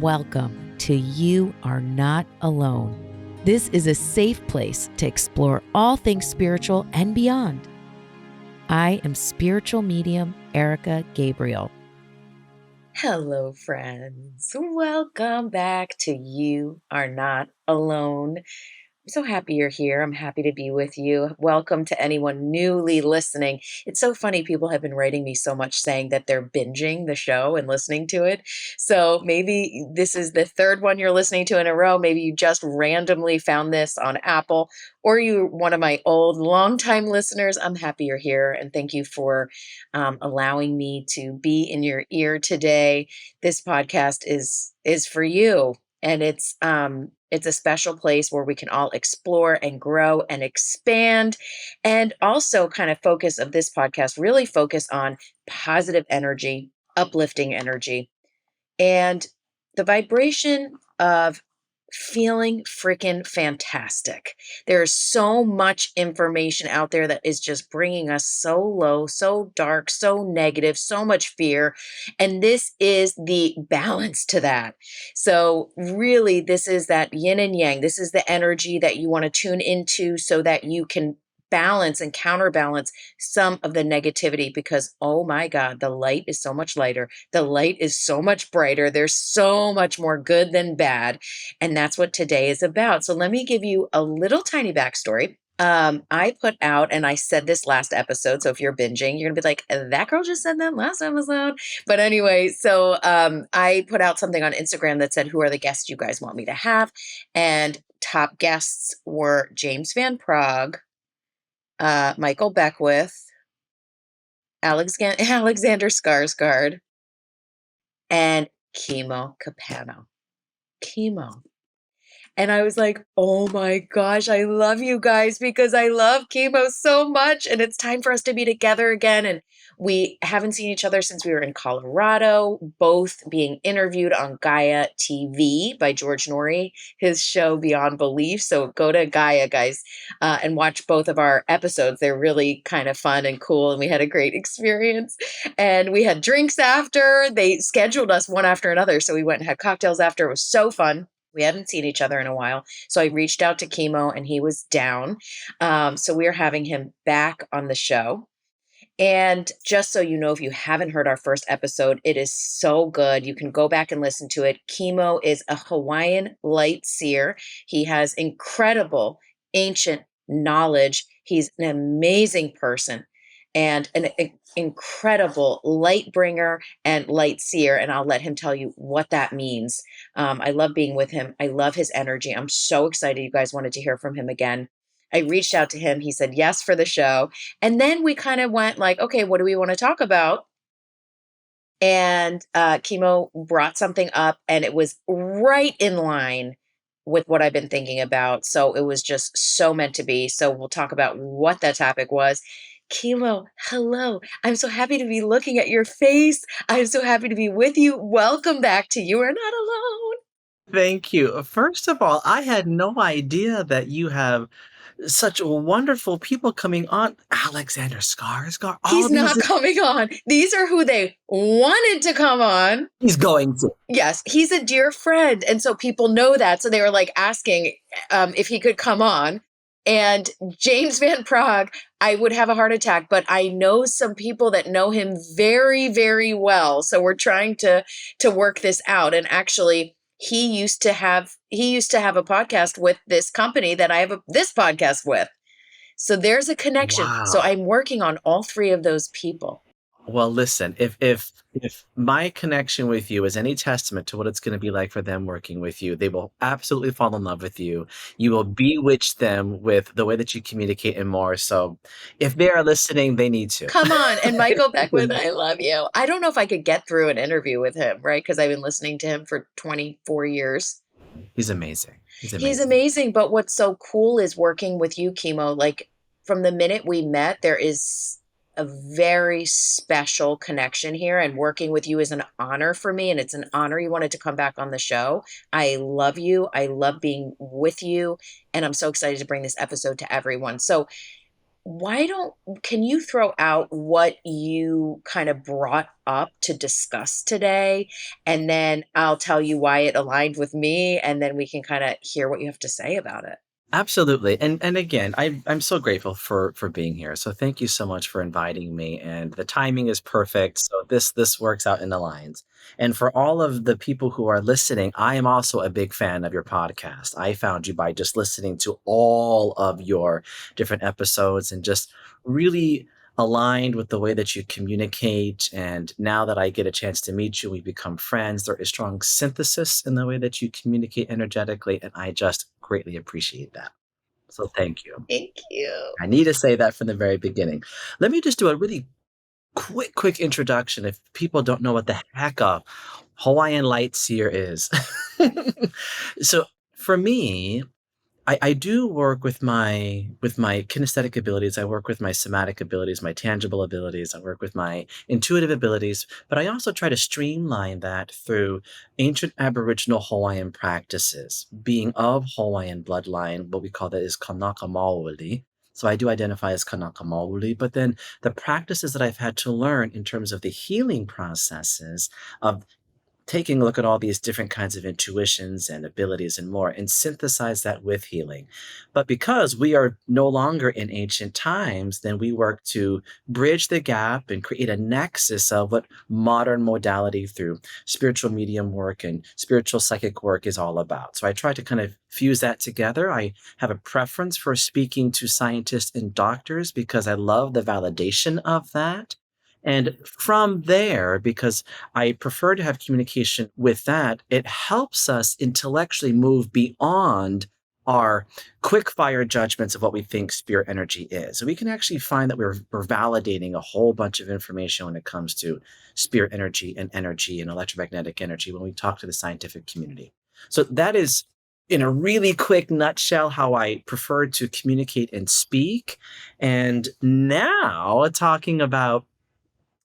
Welcome to You Are Not Alone. This is a safe place to explore all things spiritual and beyond. I am spiritual medium Erika Gabriel. Hello, friends. Welcome back to You Are Not Alone. I'm so happy you're here. I'm happy to be with you. Welcome to anyone newly listening. It's so funny. People have been writing me so much saying that they're binging the show and listening to it. So maybe this is the third one you're listening to in a row. Maybe you just randomly found this on Apple, or you're one of my old, longtime listeners. I'm happy you're here. And thank you for allowing me to be in your ear today. This podcast is for you. And it's a special place where we can all explore and grow and expand, and also kind of focus of this podcast, really focus on positive energy, uplifting energy, and the vibration of feeling freaking fantastic. There is so much information out there that is just bringing us so low, so dark, so negative, so much fear. And this is the balance to that. So really, this is that yin and yang. This is the energy that you want to tune into so that you can balance and counterbalance some of the negativity, because oh my God, the light is so much lighter. The light is so much brighter. There's so much more good than bad. And that's what today is about. So let me give you a little tiny backstory. I put out, and I said this last episode, so if you're binging, you're gonna be like, that girl just said that last episode. But anyway, so I put out something on Instagram that said, who are the guests you guys want me to have? And top guests were James Van Praagh, Michael Beckwith, Alexander Skarsgård, and Kimo Kepano. Kimo. And I was like, oh my gosh, I love you guys because I love Kimo so much. And it's time for us to be together again. And we haven't seen each other since we were in Colorado, both being interviewed on Gaia TV by George Norrie, his show Beyond Belief. So go to Gaia, guys, and watch both of our episodes. They're really kind of fun and cool. And we had a great experience. And we had drinks after. They scheduled us one after another. So we went and had cocktails after. It was so fun. We hadn't seen each other in a while. So I reached out to Kimo and he was down. So we are having him back on the show. And just so you know, if you haven't heard our first episode, it is so good. You can go back and listen to it. Kimo is a Hawaiian Light Seer. He has incredible ancient knowledge. He's an amazing person and an incredible light bringer and light seer. And I'll let him tell you what that means. I love being with him. I love his energy. I'm so excited you guys wanted to hear from him again. I reached out to him. He said yes for the show. And then we kind of went like, okay, what do we want to talk about? And Kimo brought something up and it was right in line with what I've been thinking about. So it was just so meant to be. So we'll talk about what that topic was. Kimo, hello. I'm so happy to be looking at your face. I'm so happy to be with you. Welcome back to You Are Not Alone. Thank you. First of all, I had no idea that you have such wonderful people coming on. Alexander Skarsgård. He's not coming on. These are who they wanted to come on. He's going to. Yes, he's a dear friend. And so people know that. So they were like asking if he could come on. And James Van Praagh, I would have a heart attack, but I know some people that know him very, very well. So we're trying to work this out. And actually, he used to have a podcast with this company that I have this podcast with. So there's a connection. Wow. So I'm working on all three of those people. Well, listen, if my connection with you is any testament to what it's going to be like for them working with you, they will absolutely fall in love with you. You will bewitch them with the way that you communicate and more. So if they are listening, they need to. Come on. And Michael Beckwith, I love you. I don't know if I could get through an interview with him, right? Because I've been listening to him for 24 years. He's amazing. He's amazing. But what's so cool is working with you, Kimo. Like from the minute we met, there is a very special connection here, and working with you is an honor for me. And it's an honor you wanted to come back on the show. I love you. I love being with you. And I'm so excited to bring this episode to everyone. So why don't can you throw out what you kind of brought up to discuss today? And then I'll tell you why it aligned with me, and then we can kind of hear what you have to say about it. Absolutely. And again, I'm so grateful for being here. So thank you so much for inviting me. And the timing is perfect. So this works out in the lines. And for all of the people who are listening, I am also a big fan of your podcast. I found you by just listening to all of your different episodes and just really aligned with the way that you communicate. And now that I get a chance to meet you, we become friends. There is strong synthesis in the way that you communicate energetically, and I just greatly appreciate that. So thank you. Thank you. I need to say that from the very beginning. Let me just do a really quick introduction if people don't know what the heck a Hawaiian Light Seer is. So for me, I do work with my kinesthetic abilities. I work with my somatic abilities, my tangible abilities. I work with my intuitive abilities, but I also try to streamline that through ancient Aboriginal Hawaiian practices. Being of Hawaiian bloodline, what we call that is Kanaka Maoli. So I do identify as Kanaka Maoli, but then the practices that I've had to learn in terms of the healing processes of taking a look at all these different kinds of intuitions and abilities and more and synthesize that with healing. But because we are no longer in ancient times, then we work to bridge the gap and create a nexus of what modern modality through spiritual medium work and spiritual psychic work is all about. So I try to kind of fuse that together. I have a preference for speaking to scientists and doctors because I love the validation of that. And from there, because I prefer to have communication with that, it helps us intellectually move beyond our quick fire judgments of what we think spirit energy is. So we can actually find that we're validating a whole bunch of information when it comes to spirit energy and electromagnetic energy when we talk to the scientific community. So that is in a really quick nutshell how I prefer to communicate and speak. And now talking about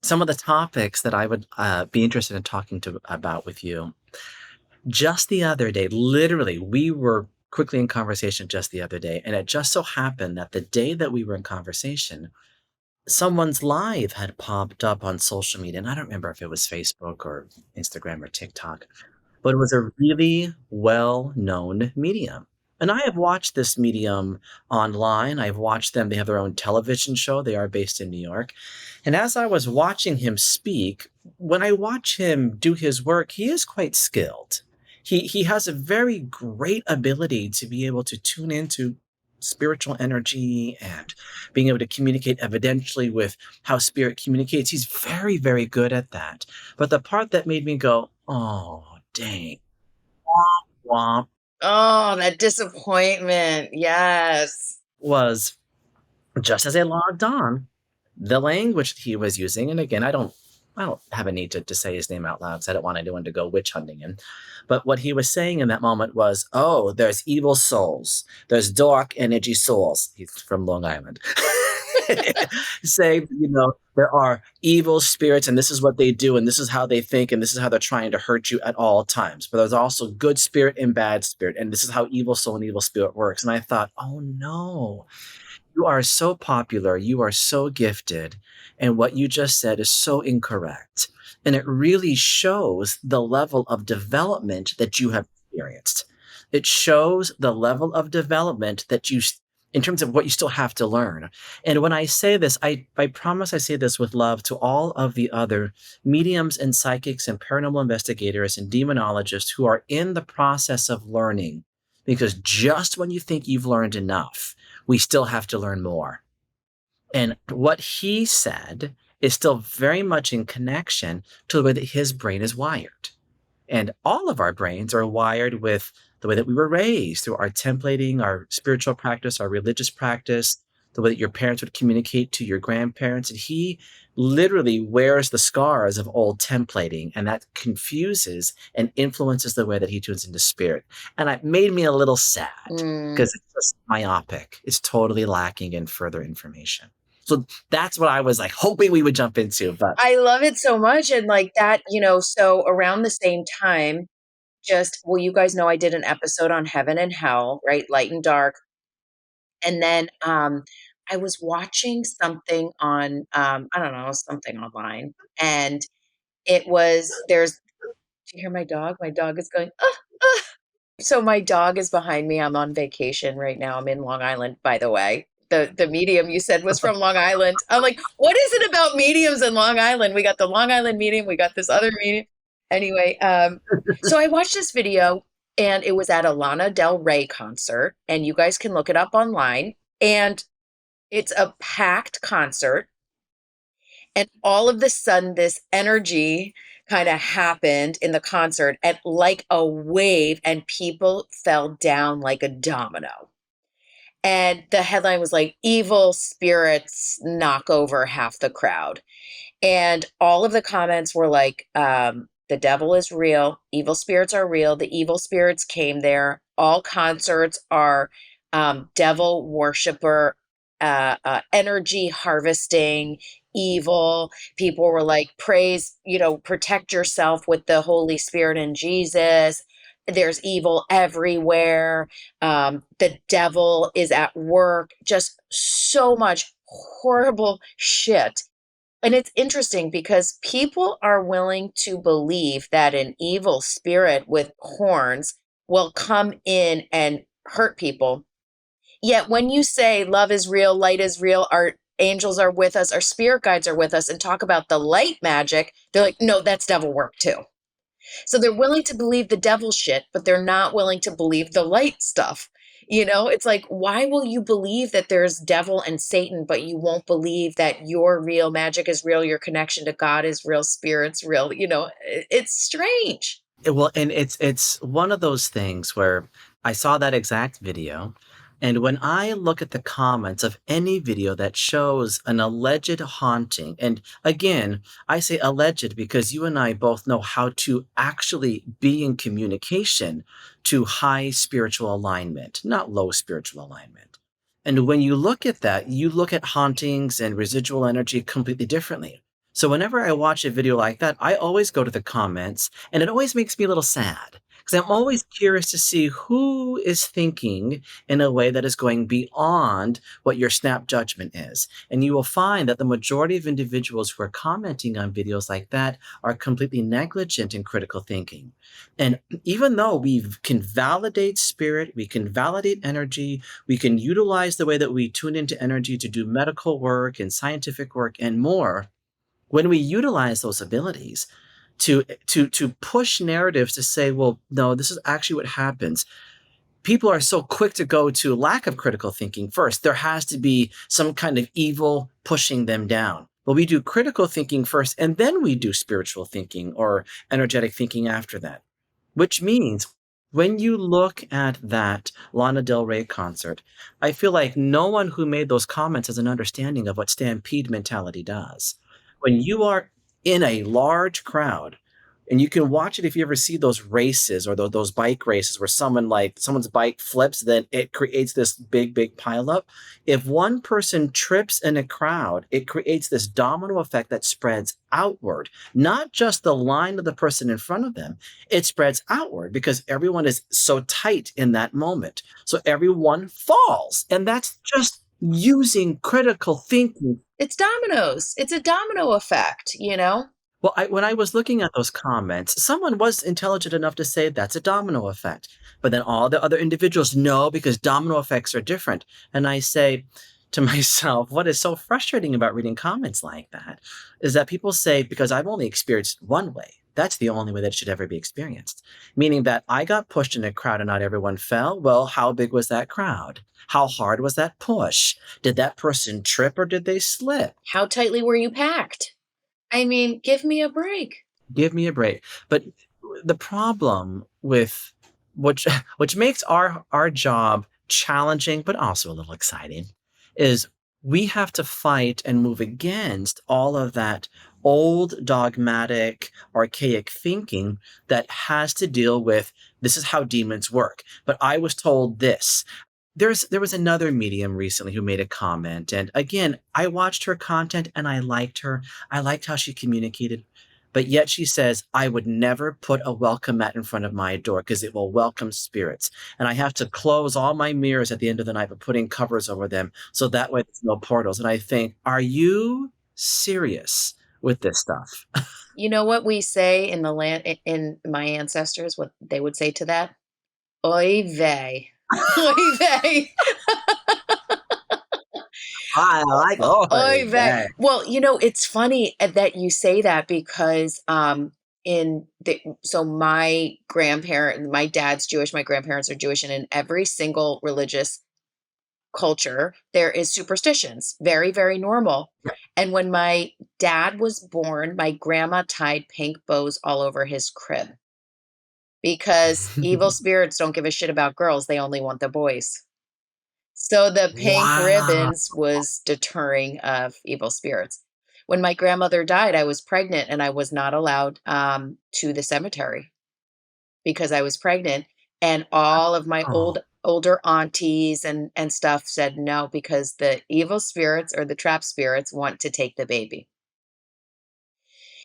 some of the topics that I would be interested in talking to about with you. Just the other day, literally, we were quickly in conversation just the other day, and it just so happened that the day that we were in conversation, someone's live had popped up on social media, and I don't remember if it was Facebook or Instagram or TikTok, but it was a really well-known medium. And I have watched this medium online. I've watched them. They have their own television show. They are based in New York. And as I was watching him speak, when I watch him do his work, he is quite skilled. He has a very great ability to be able to tune into spiritual energy and being able to communicate evidentially with how spirit communicates. He's very, very good at that. But the part that made me go, "Oh, dang, womp," Oh, that disappointment. Yes. was just as I logged on, the language that he was using, and again, I don't have a need to say his name out loud because I don't want anyone to go witch hunting him. But what he was saying in that moment was, "Oh, there's evil souls. There's dark energy souls." He's from Long Island. Say, there are evil spirits, and this is what they do, and this is how they think, and this is how they're trying to hurt you at all times. But there's also good spirit and bad spirit, and this is how evil soul and evil spirit works. And I thought, oh no, you are so popular, you are so gifted, and what you just said is so incorrect. And it really shows the level of development that you have experienced. It shows the level of development that in terms of what you still have to learn. And when I say this, I promise I say this with love to all of the other mediums and psychics and paranormal investigators and demonologists who are in the process of learning. Because just when you think you've learned enough, we still have to learn more. And what he said is still very much in connection to the way that his brain is wired. And all of our brains are wired with the way that we were raised through our templating, our spiritual practice, our religious practice, the way that your parents would communicate to your grandparents. And he literally wears the scars of old templating, and that confuses and influences the way that he tunes into spirit. And it made me a little sad Mm. because it's just myopic. It's totally lacking in further information. So that's what I was like hoping we would jump into, but I love it so much. And like that, so around the same time, you guys know I did an episode on heaven and hell, right? Light and dark. And then I was watching something on, I don't know, something online, and it was there's do you hear my dog? My dog is going, "Ah, ah." So my dog is behind me. I'm on vacation right now. I'm in Long Island, by the way. The medium you said was from Long Island. I'm like, what is it about mediums in Long Island? We got the Long Island medium, we got this other medium. Anyway, so I watched this video and it was at a Lana Del Rey concert, and you guys can look it up online. And it's a packed concert, and all of the sudden this energy kind of happened in the concert and like a wave, and people fell down like a domino. And the headline was like, evil spirits knock over half the crowd. And all of the comments were like, the devil is real, evil spirits are real, the evil spirits came there. All concerts are devil worshiper, energy harvesting, evil. People were like, praise, protect yourself with the Holy Spirit and Jesus. There's evil everywhere. The devil is at work. Just so much horrible shit. And it's interesting because people are willing to believe that an evil spirit with horns will come in and hurt people. Yet when you say love is real, light is real, our angels are with us, our spirit guides are with us, and talk about the light magic, they're like, no, that's devil work too. So they're willing to believe the devil shit, but they're not willing to believe the light stuff. It's like, why will you believe that there's devil and Satan, but you won't believe that your real magic is real, your connection to God is real, spirit's real? It's strange. Well, and it's one of those things where I saw that exact video, and when I look at the comments of any video that shows an alleged haunting, and again, I say alleged because you and I both know how to actually be in communication to high spiritual alignment, not low spiritual alignment. And when you look at that, you look at hauntings and residual energy completely differently. So whenever I watch a video like that, I always go to the comments, and it always makes me a little sad because I'm always curious to see who is thinking in a way that is going beyond what your snap judgment is. And you will find that the majority of individuals who are commenting on videos like that are completely negligent in critical thinking. And even though we can validate spirit, we can validate energy, we can utilize the way that we tune into energy to do medical work and scientific work and more, when we utilize those abilities to push narratives to say, well, no, this is actually what happens. People are so quick to go to lack of critical thinking first. There has to be some kind of evil pushing them down. But we do critical thinking first, and then we do spiritual thinking or energetic thinking after that. Which means when you look at that Lana Del Rey concert, I feel like no one who made those comments has an understanding of what stampede mentality does. When you are in a large crowd, and you can watch it if you ever see those races or those bike races where someone's bike flips, then it creates this big pileup. If one person trips in a crowd, it creates this domino effect that spreads outward, not just the line of the person in front of them. It spreads outward because everyone is so tight in that moment. So everyone falls. And that's just using critical thinking. It's dominoes. It's a domino effect. Well, when I was looking at those comments, someone was intelligent enough to say that's a domino effect. But then all the other individuals, no, because domino effects are different. And I say to myself, what is so frustrating about reading comments like that is that people say, because I've only experienced one way, that's the only way that it should ever be experienced. Meaning that I got pushed in a crowd and not everyone fell. Well, how big was that crowd? How hard was that push? Did that person trip or did they slip? How tightly were you packed? I mean, give me a break. Give me a break. But the problem with which makes our job challenging but also a little exciting is we have to fight and move against all of that old dogmatic archaic thinking that has to deal with this is how demons work. But I was told this. There was another medium recently who made a comment, and again, I watched her content and I liked her. I liked how she communicated. But yet she says, I would never put a welcome mat in front of my door because it will welcome spirits. And I have to close all my mirrors at the end of the night by putting covers over them. So that way there's no portals. And I think, are you serious with this stuff? You know what we say in the land in my ancestors, what they would say to that? Oy vey. Oy vey. I like, oh, Oy vey. yeah. Well, it's funny that you say that because so my dad's Jewish, my grandparents are Jewish, and in every single religious culture, there is superstitions. Very, very normal. And when my dad was born, my grandma tied pink bows all over his crib because evil spirits don't give a shit about girls. They only want the boys. So the pink Wow. ribbons was deterring of evil spirits. When my grandmother died, I was pregnant and I was not allowed to the cemetery because I was pregnant. And all of my Oh, older aunties and stuff said no because the evil spirits or the trap spirits want to take the baby.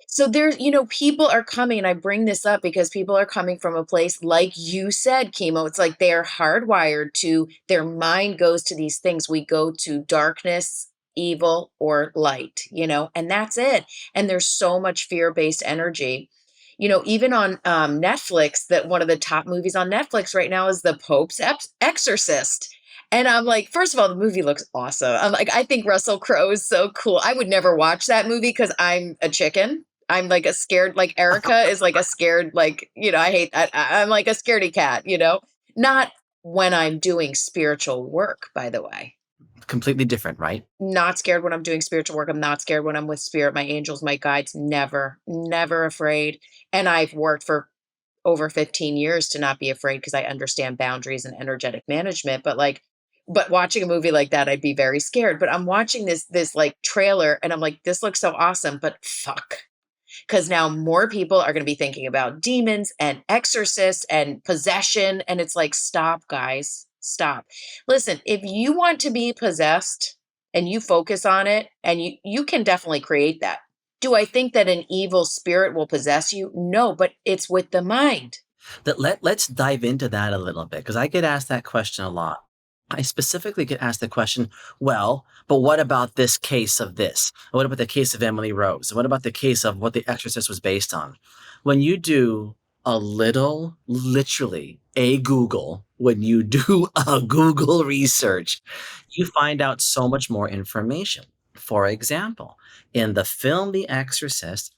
So there's, people are coming, and I bring this up because people are coming from a place, like you said, Chemo. It's like they're hardwired to, their mind goes to these things. We go to darkness, evil, or light, and that's it. And there's so much fear based energy. Even on Netflix, that one of the top movies on Netflix right now is The Pope's Exorcist. And I'm like, first of all, the movie looks awesome. I'm like, I think Russell Crowe is so cool. I would never watch that movie because I'm a chicken. I'm like a scared, like Erica is like a scared, like, I'm like a scaredy cat, not when I'm doing spiritual work, by the way. completely different, right? Not scared when I'm doing spiritual work. I'm not scared when I'm with spirit, my angels, my guides, never, never afraid. And I've worked for over 15 years to not be afraid because I understand boundaries and energetic management. But watching a movie like that, I'd be very scared. But I'm watching this like trailer and I'm like, this looks so awesome, but fuck. Because now more people are going to be thinking about demons and exorcists and possession. And it's like, stop, guys, stop. Listen, if you want to be possessed and you focus on it, and you can definitely create that. Do I think that an evil spirit will possess you? No, but it's with the mind. Let's dive into that a little bit because I get asked that question a lot. I specifically get asked the question, well, but what about this case of this? What about the case of Emily Rose? What about the case of what The Exorcist was based on? When you do a little, literally a Google, when you do a Google research, you find out so much more information. For example, in the film The Exorcist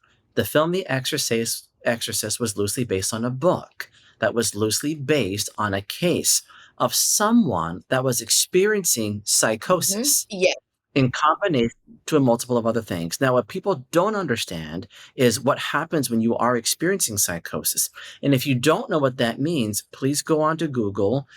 was loosely based on a book that was loosely based on a case of someone that was experiencing psychosis Yeah. in combination to multiple of other things. Now, what people don't understand is what happens when you are experiencing psychosis. And if you don't know what that means, please go on to Google,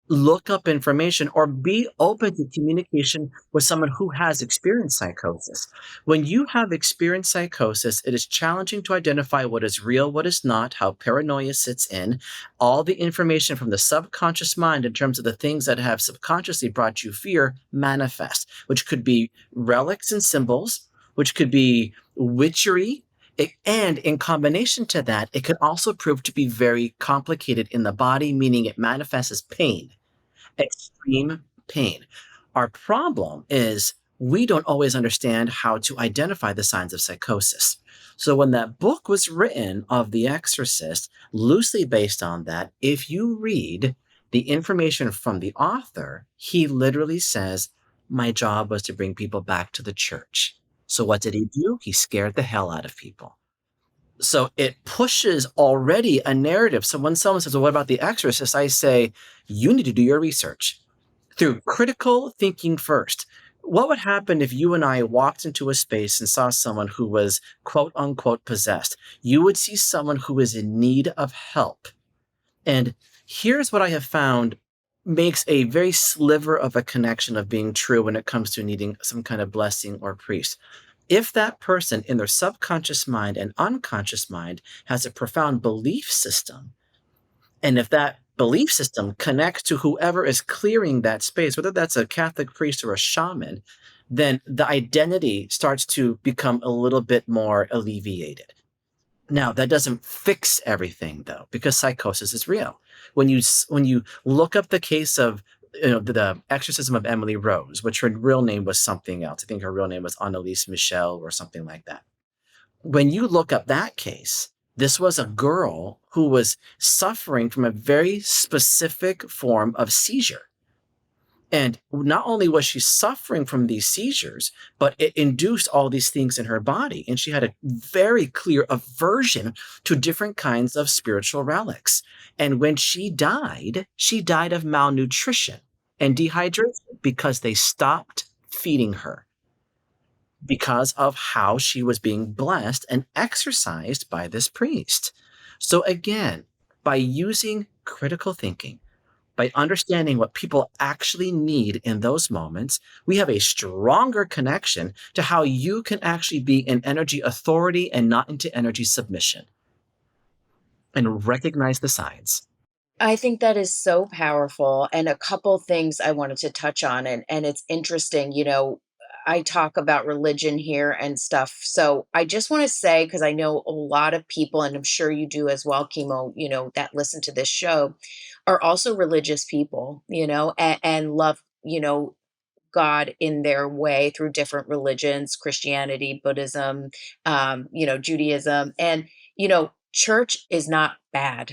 look up information, or be open to communication with someone who has experienced psychosis. When you have experienced psychosis, it is challenging to identify what is real, what is not, how paranoia sits in, all the information from the subconscious mind in terms of the things that have subconsciously brought you fear manifest, which could be relics and symbols, which could be witchery. And in combination to that, it could also prove to be very complicated in the body, meaning it manifests as pain, extreme pain. Our problem is we don't always understand how to identify the signs of psychosis. So when that book was written of The Exorcist, loosely based on that, if you read the information from the author, he literally says, my job was to bring people back to the church. So what did he do? He scared the hell out of people. So it pushes already a narrative. So when someone says, well, what about The Exorcist? I say, you need to do your research through critical thinking first. What would happen if you and I walked into a space and saw someone who was quote unquote possessed? You would see someone who is in need of help. And here's what I have found makes a very sliver of a connection of being true when it comes to needing some kind of blessing or priest. If that person in their subconscious mind and unconscious mind has a profound belief system, and if that belief system connects to whoever is clearing that space, whether that's a Catholic priest or a shaman, then the identity starts to become a little bit more alleviated. Now, that doesn't fix everything though, because psychosis is real. When you look up the case of the exorcism of Emily Rose, which her real name was something else. I think her real name was Annalise Michel or something like that. When you look up that case, this was a girl who was suffering from a very specific form of seizure. And not only was she suffering from these seizures, but it induced all these things in her body. And she had a very clear aversion to different kinds of spiritual relics. And when she died of malnutrition and dehydration because they stopped feeding her because of how she was being blessed and exercised by this priest. So again, by using critical thinking, by understanding what people actually need in those moments, we have a stronger connection to how you can actually be in energy authority and not into energy submission. And recognize the signs. I think that is so powerful. And a couple things I wanted to touch on, and it's interesting, I talk about religion here and stuff. So I just want to say, because I know a lot of people, and I'm sure you do as well, Kimo, that listen to this show are also religious people, and love, God in their way through different religions, Christianity, Buddhism, Judaism. And, church is not bad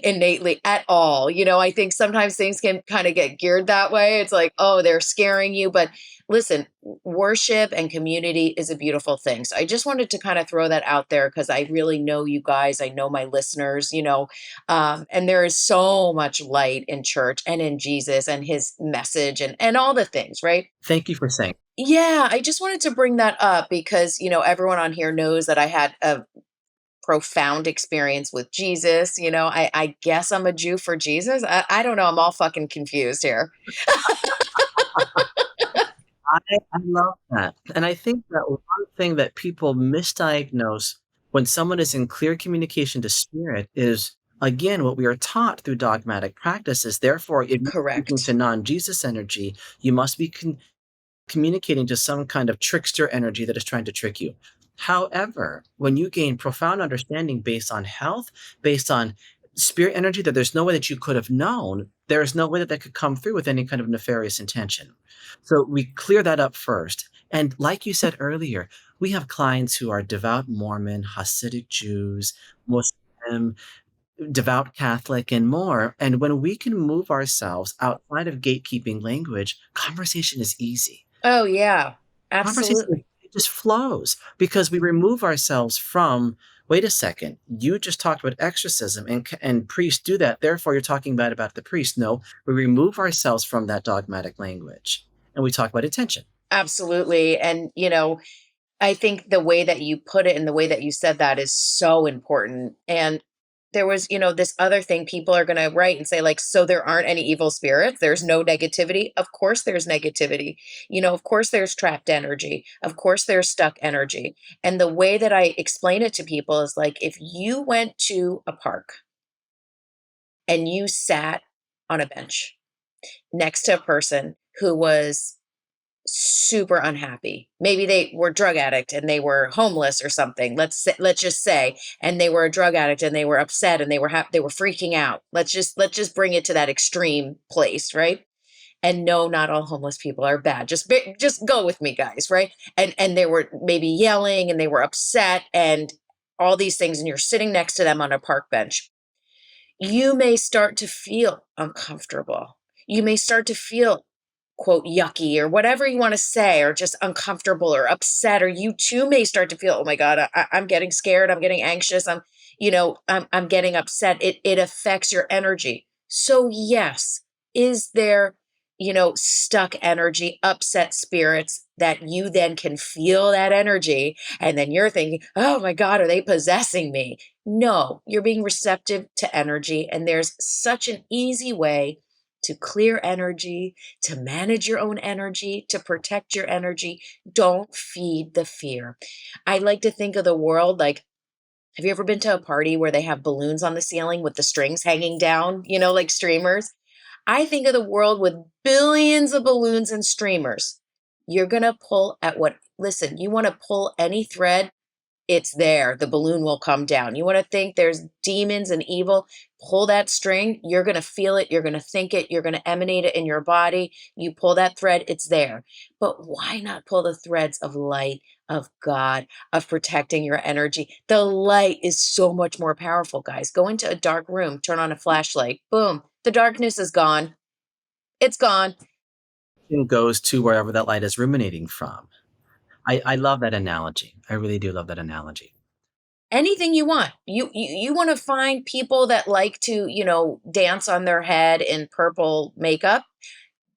innately at all. I think sometimes things can kind of get geared that way. It's like, oh, they're scaring you. But listen, worship and community is a beautiful thing. So I just wanted to kind of throw that out there because I really know you guys. I know my listeners, and there is so much light in church and in Jesus and his message and all the things, right? Thank you for saying. Yeah, I just wanted to bring that up because, everyone on here knows that I had a profound experience with Jesus. I guess I'm a Jew for Jesus. I don't know. I'm all fucking confused here. I love that. And I think that one thing that people misdiagnose when someone is in clear communication to spirit is, again, what we are taught through dogmatic practices. Therefore, if you're speaking to Correct. non-Jesus energy, you must be communicating to some kind of trickster energy that is trying to trick you. However, when you gain profound understanding based on health, based on spirit energy that there's no way that you could have known, there is no way that could come through with any kind of nefarious intention. So we clear that up first. And like you said earlier, we have clients who are devout Mormon, Hasidic Jews, Muslim, devout Catholic, and more. And when we can move ourselves outside of gatekeeping language, conversation is easy. Oh, yeah, Conversation, absolutely. it just flows because we remove ourselves from, wait a second, you just talked about exorcism and priests do that. Therefore, you're talking bad about the priest. No, we remove ourselves from that dogmatic language and we talk about intention. Absolutely. And, I think the way that you put it and the way that you said that is so important. And there was, this other thing people are going to write and say, like, so there aren't any evil spirits. There's no negativity. Of course, there's negativity. Of course, there's trapped energy. Of course, there's stuck energy. And the way that I explain it to people is like, if you went to a park and you sat on a bench next to a person who was super unhappy. Maybe they were drug addict and they were homeless or something. Let's just say, and they were a drug addict and they were upset and they were freaking out. Let's just bring it to that extreme place, right? And no, not all homeless people are bad. Just go with me, guys, right? And they were maybe yelling and they were upset and all these things, and you're sitting next to them on a park bench. You may start to feel uncomfortable. You may start to feel quote yucky or whatever you want to say, or just uncomfortable or upset, or you too may start to feel, oh my God, I'm getting scared, I'm getting anxious, I'm getting upset. It affects your energy. So yes, is there, stuck energy, upset spirits that you then can feel that energy, and then you're thinking, oh my God, are they possessing me? No, you're being receptive to energy, and there's such an easy way to clear energy, to manage your own energy, to protect your energy. Don't feed the fear. I like to think of the world like, have you ever been to a party where they have balloons on the ceiling with the strings hanging down, like streamers? I think of the world with billions of balloons and streamers. You're gonna pull at what listen, you wanna pull any thread, it's there. The balloon will come down. You wanna think there's demons and evil, pull that string, you're gonna feel it, you're gonna think it, you're gonna emanate it in your body. You pull that thread, it's there. But why not pull the threads of light, of God, of protecting your energy? The light is so much more powerful, guys. Go into a dark room, turn on a flashlight, boom, the darkness is gone. It's gone. It goes to wherever that light is ruminating from. I love that analogy. I really do love that analogy. Anything you want. You want to find people that like to, dance on their head in purple makeup.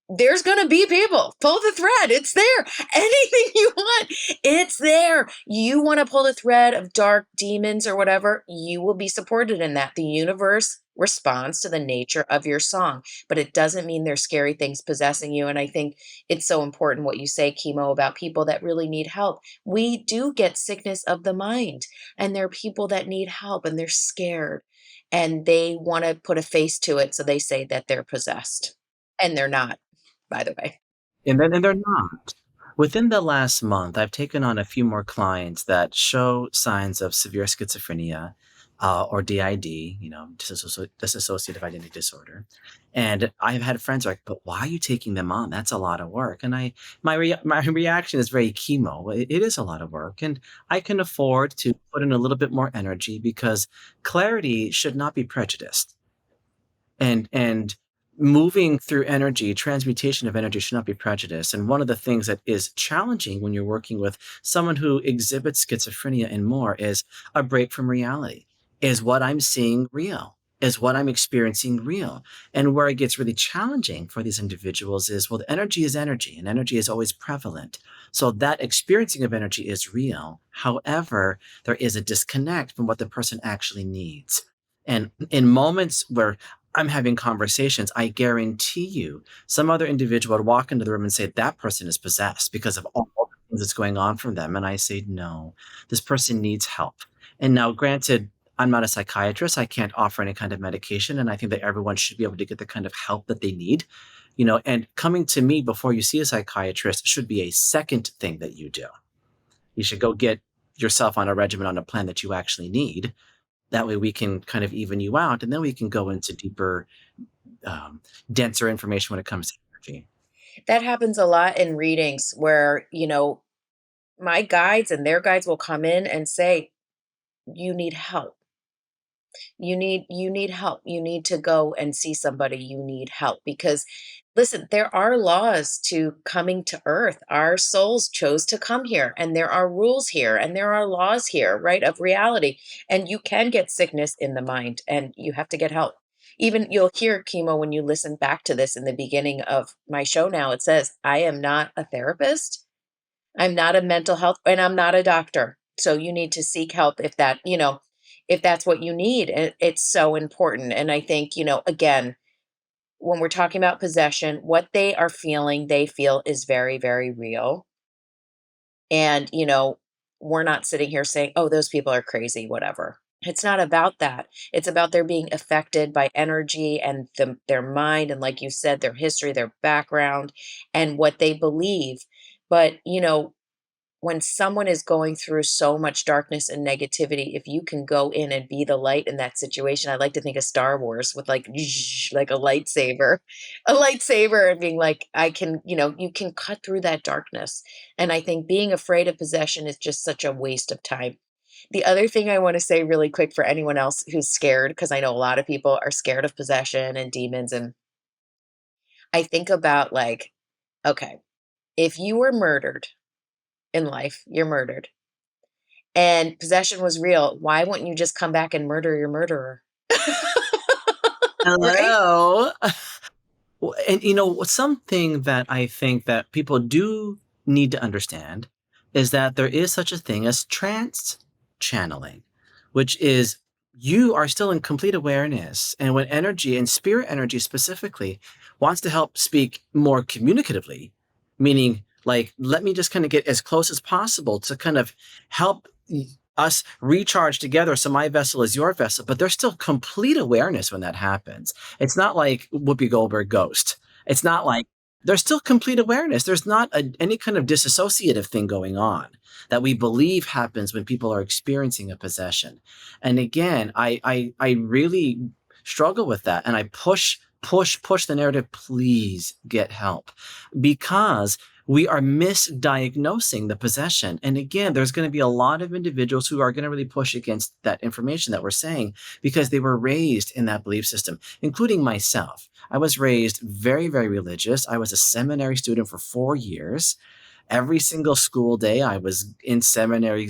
There's going to be people. Pull the thread. It's there. Anything you want, it's there. You want to pull the thread of dark demons or whatever, you will be supported in that. The universe responds to the nature of your song, but it doesn't mean there's scary things possessing you. And I think it's so important what you say, Kimo, about people that really need help. We do get sickness of the mind, and there are people that need help and they're scared and they want to put a face to it. So they say that they're possessed, and they're not, by the way. And they're not. Within the last month, I've taken on a few more clients that show signs of severe schizophrenia, or DID, dissociative identity disorder. And I've had friends like, but why are you taking them on? That's a lot of work. And my reaction is very chemo. It is a lot of work, and I can afford to put in a little bit more energy because clarity should not be prejudiced. And moving through energy, transmutation of energy should not be prejudice. And one of the things that is challenging when you're working with someone who exhibits schizophrenia and more is a break from reality. Is what I'm seeing real? Is what I'm experiencing real? And where it gets really challenging for these individuals is, well, the energy is energy, and energy is always prevalent. So that experiencing of energy is real. However, there is a disconnect from what the person actually needs. And in moments where I'm having conversations, I guarantee you some other individual would walk into the room and say, that person is possessed because of all the things that's going on from them. And I say, no, this person needs help. And now, granted, I'm not a psychiatrist. I can't offer any kind of medication. And I think that everyone should be able to get the kind of help that they need. And coming to me before you see a psychiatrist should be a second thing that you do. You should go get yourself on a regimen, on a plan that you actually need. That way we can kind of even you out, and then we can go into deeper, denser information when it comes to energy. That happens a lot in readings where, my guides and their guides will come in and say, you need help. You need help. You need to go and see somebody. You need help because listen, there are laws to coming to earth. Our souls chose to come here, and there are rules here and there are laws here, right, of reality. And you can get sickness in the mind and you have to get help. Even you'll hear, Chemo, when you listen back to this in the beginning of my show now, it says, I am not a therapist. I'm not a mental health, and I'm not a doctor. So you need to seek help if that's what you need. And it's so important. And I think, again, when we're talking about possession, what they are feeling, they feel is very, very real. And, we're not sitting here saying, oh, those people are crazy, whatever. It's not about that. It's about their being affected by energy and their mind. And like you said, their history, their background, and what they believe. But, when someone is going through so much darkness and negativity, if you can go in and be the light in that situation, I like to think of Star Wars with like, like a lightsaber, and being like, I can, you can cut through that darkness. And I think being afraid of possession is just such a waste of time. The other thing I want to say really quick for anyone else who's scared, because I know a lot of people are scared of possession and demons. And I think about like, okay, if you were murdered in life, you're murdered, and possession was real, why wouldn't you just come back and murder your murderer? Right? Hello. Well, and something that I think that people do need to understand is that there is such a thing as trance channeling, which is you are still in complete awareness. And when energy and spirit energy specifically wants to help speak more communicatively, meaning like, let me just kind of get as close as possible to kind of help us recharge together. So my vessel is your vessel, but there's still complete awareness when that happens. It's not like Whoopi Goldberg Ghost. It's not like There's still complete awareness. There's not any kind of disassociative thing going on that we believe happens when people are experiencing a possession. And again, I really struggle with that, and I push the narrative. Please get help, because we are misdiagnosing the possession. And again, there's going to be a lot of individuals who are going to really push against that information that we're saying because they were raised in that belief system, including myself. I was raised very, very religious. I was a seminary student for 4 years. Every single school day, I was in seminary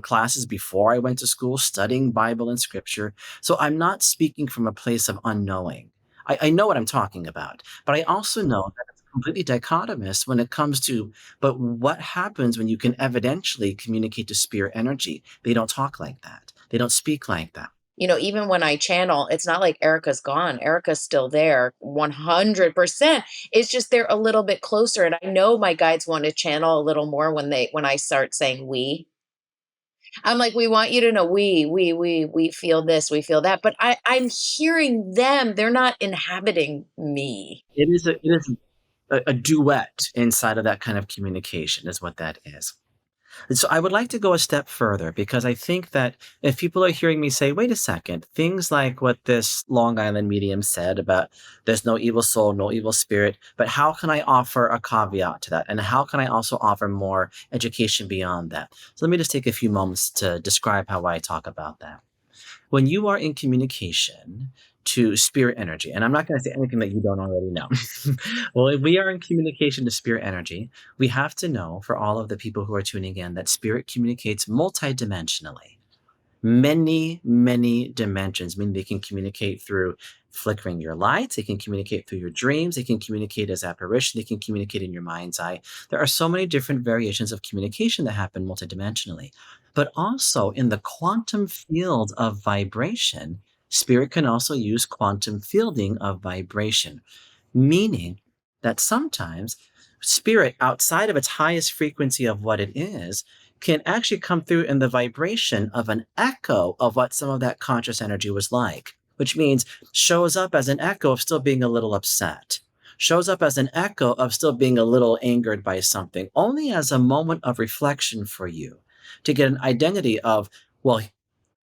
classes before I went to school, studying Bible and scripture. So I'm not speaking from a place of unknowing. I know what I'm talking about, but I also know that it's completely dichotomous when it comes to, but what happens when you can evidentially communicate to spirit energy? They don't talk like that. They don't speak like that. Even when I channel, it's not like Erika's gone. Erika's still there 100%. It's just they're a little bit closer. And I know my guides want to channel a little more when I start saying we. I'm like, we want you to know we feel this, we feel that. But I'm hearing them. They're not inhabiting me. It is a duet inside of that kind of communication is what that is. And so I would like to go a step further, because I think that if people are hearing me say, wait a second, things like what this Long Island medium said about there's no evil soul, no evil spirit, but how can I offer a caveat to that? And how can I also offer more education beyond that? So let me just take a few moments to describe how I talk about that. When you are in communication to spirit energy, and I'm not going to say anything that you don't already know. Well, if we are in communication to spirit energy, we have to know, for all of the people who are tuning in, that spirit communicates multidimensionally. Many, many dimensions, meaning they can communicate through flickering your lights, they can communicate through your dreams, they can communicate as apparition, they can communicate in your mind's eye. There are so many different variations of communication that happen multidimensionally. But also in the quantum field of vibration, spirit can also use quantum fielding of vibration, meaning that sometimes spirit, outside of its highest frequency of what it is, can actually come through in the vibration of an echo of what some of that conscious energy was like, which means shows up as an echo of still being a little upset, shows up as an echo of still being a little angered by something, only as a moment of reflection for you to get an identity of, well,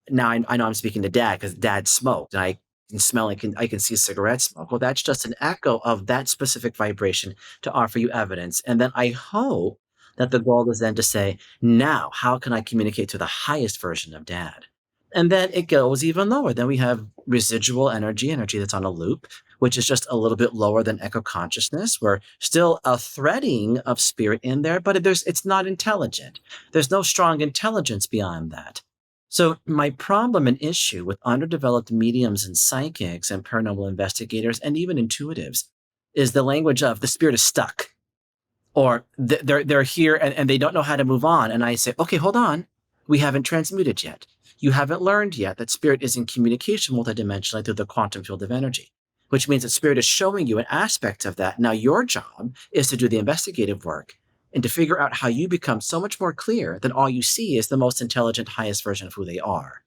now I know I'm speaking to dad because dad smoked and I can smell, I can see cigarette smoke. Well, that's just an echo of that specific vibration to offer you evidence. And then I hope that the goal is then to say, now, how can I communicate to the highest version of dad? And then it goes even lower. Then we have residual energy that's on a loop, which is just a little bit lower than echo consciousness. We're still a threading of spirit in there, but it's not intelligent. There's no strong intelligence beyond that. So my problem and issue with underdeveloped mediums and psychics and paranormal investigators and even intuitives is the language of the spirit is stuck, or they're here and they don't know how to move on. And I say, okay, hold on. We haven't transmuted yet. You haven't learned yet that spirit is in communication multidimensionally through the quantum field of energy, which means that spirit is showing you an aspect of that. Now your job is to do the investigative work and to figure out how you become so much more clear that all you see is the most intelligent, highest version of who they are.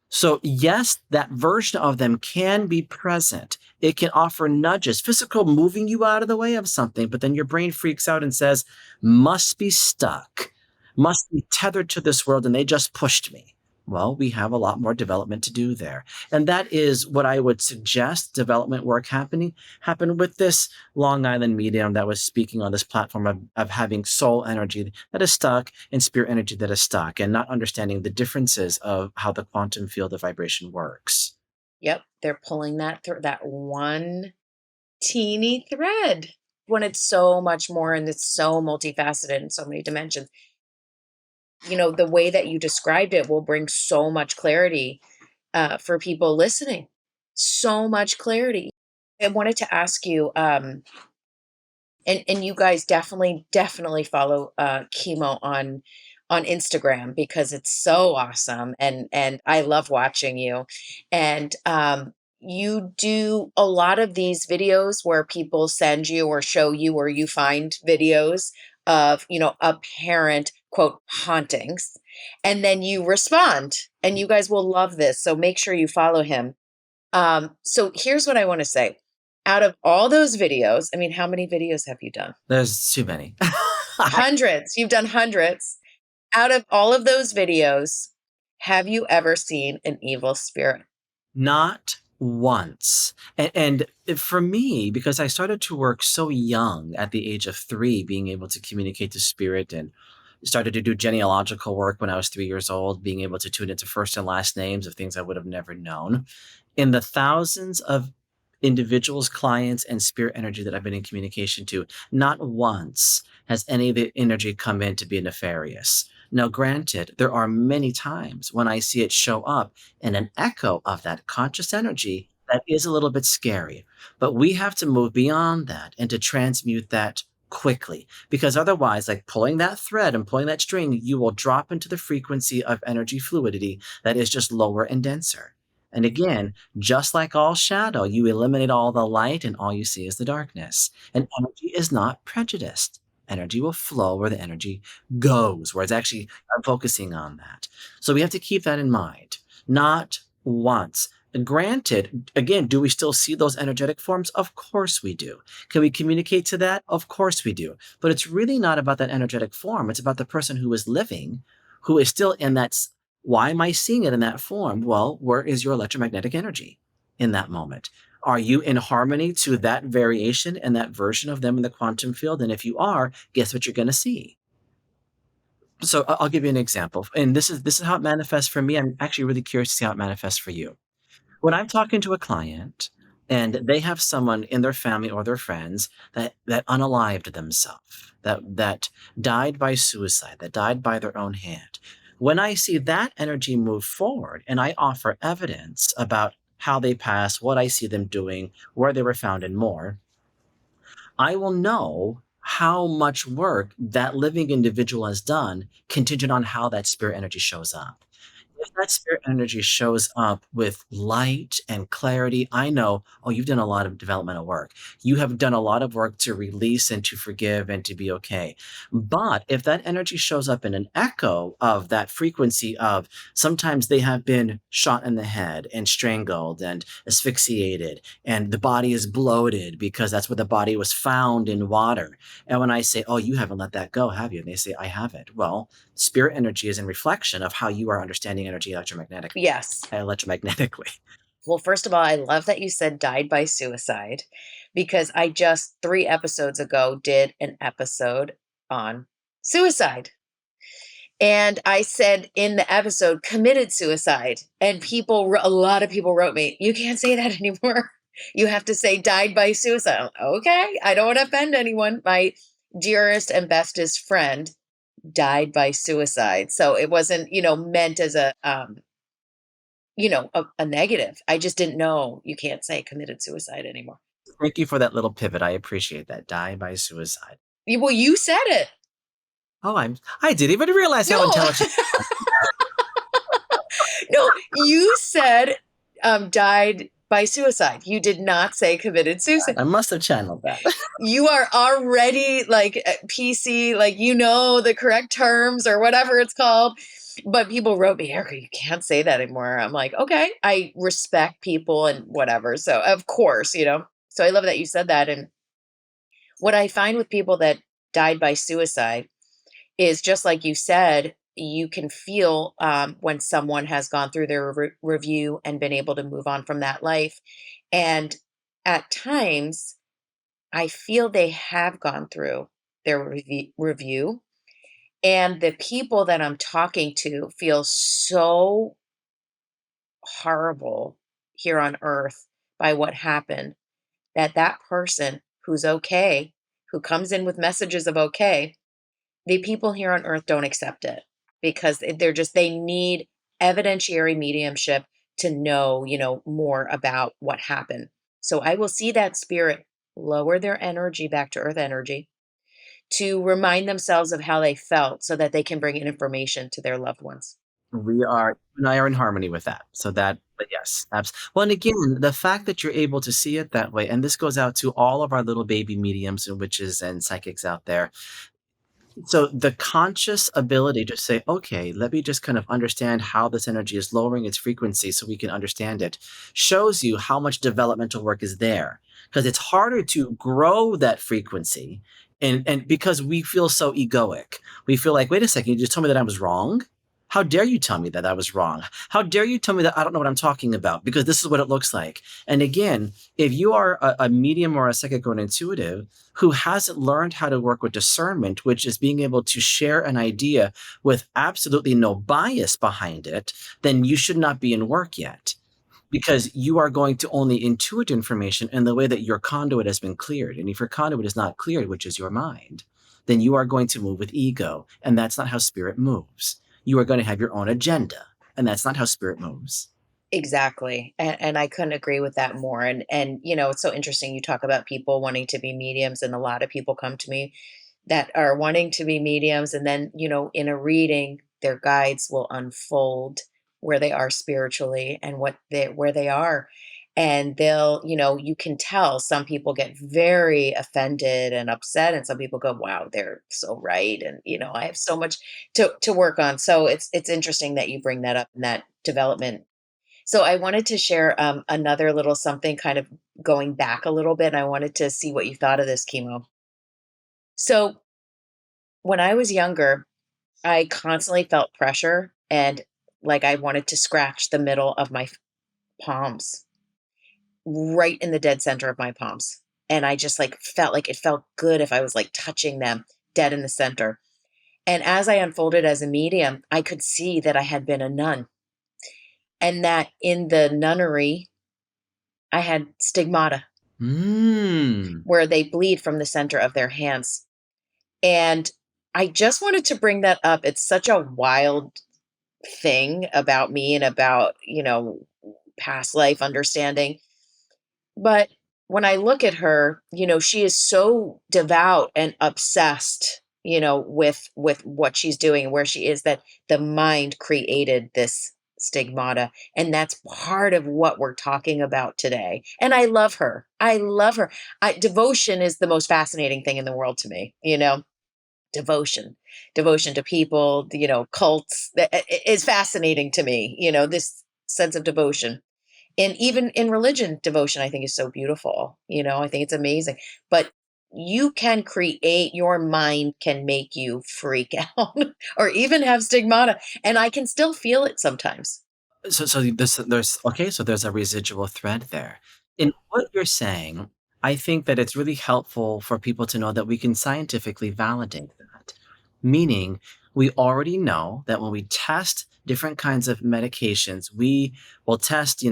So yes, that version of them can be present. It can offer nudges, physical moving you out of the way of something, but then your brain freaks out and says, must be stuck, must be tethered to this world, and they just pushed me. Well, we have a lot more development to do there. And that is what I would suggest development work happen with this Long Island medium that was speaking on this platform of having soul energy that is stuck and spirit energy that is stuck, and not understanding the differences of how the quantum field of vibration works. Yep, they're pulling that one teeny thread when it's so much more and it's so multifaceted in so many dimensions. The way that you described it will bring so much clarity for people listening. So much clarity. I wanted to ask you, and you guys definitely follow Kimo on Instagram, because it's so awesome, and I love watching you. And you do a lot of these videos where people send you or show you, or you find videos of apparent quote hauntings, and then you respond, and you guys will love this, so make sure you follow him. So here's what I want to say. Out of all those videos, I mean, how many videos have you done? There's too many. Hundreds. You've done hundreds. Out of all of those videos, have you ever seen an evil spirit? Not once. And for me, because I started to work so young at the age of 3, being able to communicate to spirit, and started to do genealogical work when I was 3 years old, being able to tune into first and last names of things I would have never known. In the thousands of individuals, clients, and spirit energy that I've been in communication to, not once has any of the energy come in to be nefarious. Now, granted, there are many times when I see it show up in an echo of that conscious energy that is a little bit scary. But we have to move beyond that and to transmute that quickly, because otherwise, like pulling that thread and pulling that string, you will drop into the frequency of energy fluidity that is just lower and denser. And again, just like all shadow, you eliminate all the light and all you see is the darkness. And energy is not prejudiced. Energy will flow where the energy goes, where it's actually, I'm focusing on that. So we have to keep that in mind. Not once. Granted, again, do we still see those energetic forms? Of course we do. Can we communicate to that? Of course we do. But it's really not about that energetic form. It's about the person who is living, who is still in that. Why am I seeing it in that form? Well, where is your electromagnetic energy in that moment? Are you in harmony to that variation and that version of them in the quantum field? And if you are, guess what you're going to see? So I'll give you an example. And this is how it manifests for me. I'm actually really curious to see how it manifests for you. When I'm talking to a client and they have someone in their family or their friends that unalived themselves, that died by suicide, that died by their own hand. When I see that energy move forward and I offer evidence about how they passed, what I see them doing, where they were found, and more, I will know how much work that living individual has done contingent on how that spirit energy shows up. If that spirit energy shows up with light and clarity, I know, oh, you've done a lot of developmental work. You have done a lot of work to release and to forgive and to be okay. But if that energy shows up in an echo of that frequency of sometimes they have been shot in the head and strangled and asphyxiated, and the body is bloated because that's where the body was found in water. And when I say, oh, you haven't let that go, have you? And they say, I haven't. Well, spirit energy is in reflection of how you are understanding energy Yes. electromagnetically. Well, first of all, I love that you said died by suicide because I just 3 episodes ago did an episode on suicide. And I said in the episode, committed suicide. And a lot of people wrote me, you can't say that anymore. You have to say died by suicide. Okay, I don't want to offend anyone. My dearest and bestest friend died by suicide. So it wasn't, meant as a negative. I just didn't know you can't say committed suicide anymore. Thank you for that little pivot. I appreciate that. Die by suicide. Well, you said it. Oh, I didn't even realize how No. intelligent. No, you said died by suicide. You did not say committed suicide. I must have channeled that. You are already like PC, like the correct terms or whatever it's called. But people wrote me, Erika, you can't say that anymore. I'm like, okay, I respect people and whatever. So of course, So I love that you said that. And what I find with people that died by suicide is just like you said, you can feel when someone has gone through their review and been able to move on from that life. And at times, I feel they have gone through their review. And the people that I'm talking to feel so horrible here on earth by what happened that person who's okay, who comes in with messages of okay, the people here on earth don't accept it because they need evidentiary mediumship to know, more about what happened. So I will see that spirit lower their energy back to earth energy to remind themselves of how they felt so that they can bring in information to their loved ones. You and I are in harmony with that. So but yes, absolutely. Well, and again, the fact that you're able to see it that way, and this goes out to all of our little baby mediums and witches and psychics out there. So the conscious ability to say, okay, let me just kind of understand how this energy is lowering its frequency so we can understand it, shows you how much developmental work is there. Because it's harder to grow that frequency. And because we feel so egoic, we feel like, wait a second, you just told me that I was wrong. How dare you tell me that I was wrong? How dare you tell me that I don't know what I'm talking about? Because this is what it looks like. And again, if you are a medium or a psychic or an intuitive, who hasn't learned how to work with discernment, which is being able to share an idea with absolutely no bias behind it, then you should not be in work yet. Because you are going to only intuit information in the way that your conduit has been cleared. And if your conduit is not cleared, which is your mind, then you are going to move with ego. And that's not how spirit moves. You are going to have your own agenda. And that's not how spirit moves. Exactly. And I couldn't agree with that more. And it's so interesting you talk about people wanting to be mediums, and a lot of people come to me that are wanting to be mediums, and then, in a reading, their guides will unfold where they are spiritually and where they are. And they'll, you can tell some people get very offended and upset, and some people go, wow, they're so right. And, I have so much to work on. So it's interesting that you bring that up in that development. So I wanted to share another little something, kind of going back a little bit. And I wanted to see what you thought of this, Chemo. So when I was younger, I constantly felt pressure, and like I wanted to scratch the middle of my palms, right in the dead center of my palms. And I just like felt like it felt good if I was like touching them dead in the center. And as I unfolded as a medium, I could see that I had been a nun, and that in the nunnery, I had stigmata Mm. where they bleed from the center of their hands. And I just wanted to bring that up. It's such a wild thing about me and about, past life understanding. But when I look at her, she is so devout and obsessed, with what she's doing and where she is, that the mind created this stigmata. And that's part of what we're talking about today. And I love her. I love her. Devotion is the most fascinating thing in the world to me, devotion, devotion to people, cults, is fascinating to me, this sense of devotion. And even in religion, devotion, I think, is so beautiful. I think it's amazing. But you can create, your mind can make you freak out or even have stigmata. And I can still feel it sometimes. So there's okay, so there's a residual thread there. In what you're saying, I think that it's really helpful for people to know that we can scientifically validate that. Meaning, we already know that when we test different kinds of medications, we will test,